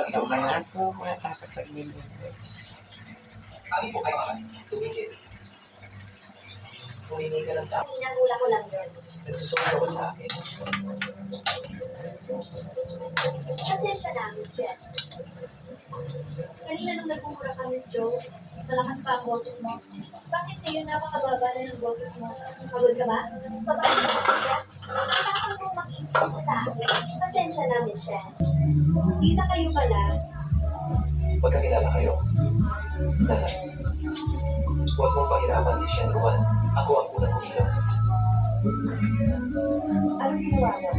Tabangan po, matapos sa ililin. Sabi po kayo naman, tumigil. Humingi ka ng tao. Hinahula ko lang yun. Nagsusunod ako sa akin. Pasensya na, Miss Jen. Kanina nung nagmumura ka, Miss Joe, sa lakas pa ang boses mo. Bakit ngayon napakababa na ng boses mo? Pagod ka ba? Babae ka ba siya? Kailangan kong mag-isip ko sa akin. Pasensya na, Miss Jen. Kita kayo pala. Pagkakilala kayo. Nanay, huwag mong pahirapan si Shen Ruan. Ako ang unang kumilos. Anong ginawa mo?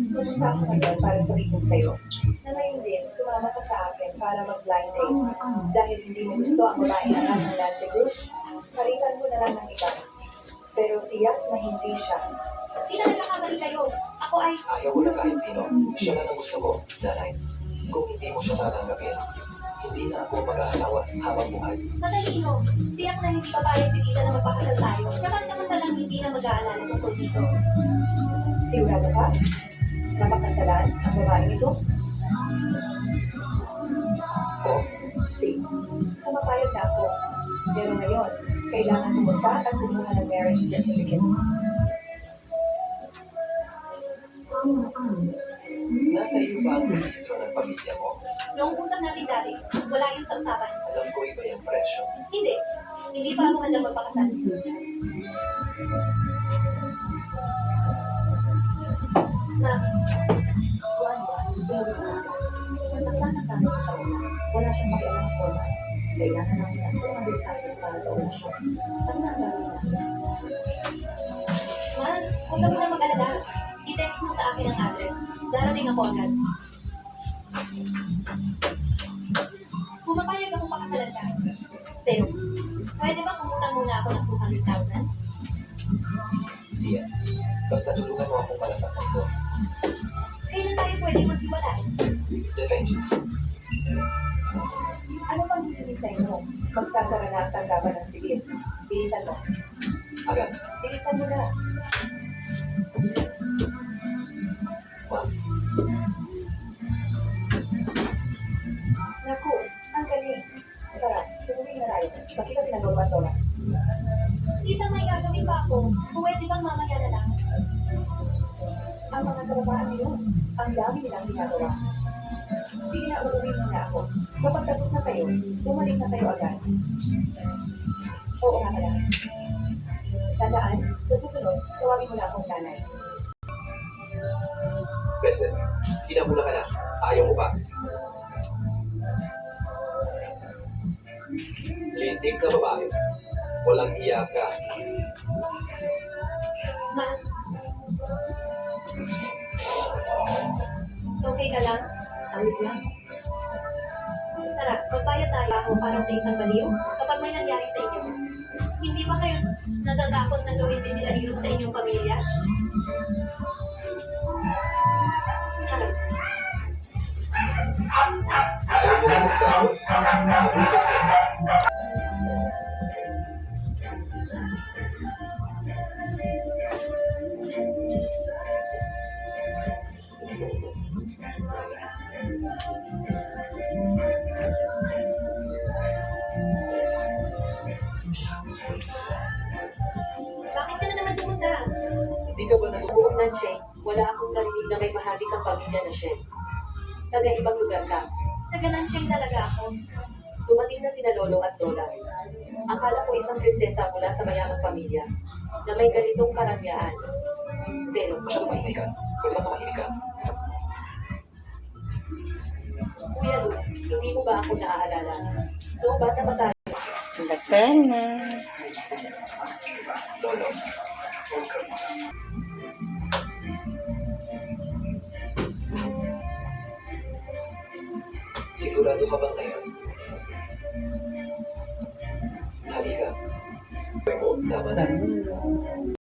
Pumunta ako ngayon para sabihin sa'yo na ngayon din, sumama ka sa akin para mag-blind date. Dahil hindi mo gusto ang babae na ng Nancy Group, palitan mo na lang ng iba. Pero tiyak na hindi siya. Di na nagkakamali kayo. Ako ay... Ayaw ko na kahit sino. Siya lang ang gusto ko, nanay. Kung hindi mo siya tatanggapin, hindi na ako mag-aasawa habang buhay. Matalino. Tiyak na hindi papayag si Tita na magpakasal tayo. Tsaka samantalang hindi na mag-aalala tungkol dito. Sigurado ka? Napakasalan ang babae ito? Oo, Sige, pumapayag na ako. Pero ngayon, kailangan pumunta at kumuha ng marriage certificate. nasa iyo ba ang registro ng pamilya mo? Noong usap natin dati, wala yun sa usapan. Alam ko iba yung presyo. Hindi. Hindi pa ako handang magpakasal. Ma, Masaktan ang tanong ko sa una. Wala siyang makialam ng forma. Kailangan namin ang pumabilitasin para sa olasyon. Ano na ang gawin natin? ma, huwag ka muna mag-alala. I-text mo sa akin ang address. Darating ako agad. Pumapayag akong pakasalan ka. Pero, pwede ba kumutang muna ako ng 200,000? Siya, basta tulungan mo akong malampasan ko. Kailan tayo pwede maghiwalay? Depende. Ano pang hinihintay mo? Magsasara na ang tanggapan ng sigil. Bilisan mo. Agad. Bilisan mo na. Ma, Naku, ang galing. Tara, tumuloy na tayo. Bakit ka sinagawa to na? Tita, may gagawin pa ako. Pwede bang mamaya na lang? Ang mga kababae yun, ang dami nilang ginagawa. Sige na, uuwi muna ako. Kapag tapos na kayo, bumalik na kayo agad. Oo nga pala. Tandaan, sa susunod, tawagin mo na akong nanay. Beste, tinamula ka na. Ayaw mo pa. Lintik na babae. Walang hiya ka. Ma, okay ka lang? Ayos lang. Tara, magbayad tayo ako para sa isang baliw kapag may nangyari sa inyo. Hindi ba kayo natatakot na gawin din nila iyon sa inyong pamilya? Tara. Ayaw mo na magsabi. Bakit ka na naman pumunta? Hindi ka ba natutuwa? Buong Nanshe, wala akong narinig na may mahali kang pamilya na Shen. Taga-ibang lugar ka. Taga-Nansheng talaga ako. Dumating na sina Lolo at Lola. Akala ko isang prinsesa mula sa mayamang pamilya na may ganitong karangyaan. Pero, Masyadong maingay ka. Pwede ba makahimik ka? Kuya Lu, hindi mo ba ako naaalala? Noong bata pa tayo, Lakan na. Lolo. Sigurado ka bang ngayon? Halika. Tama na.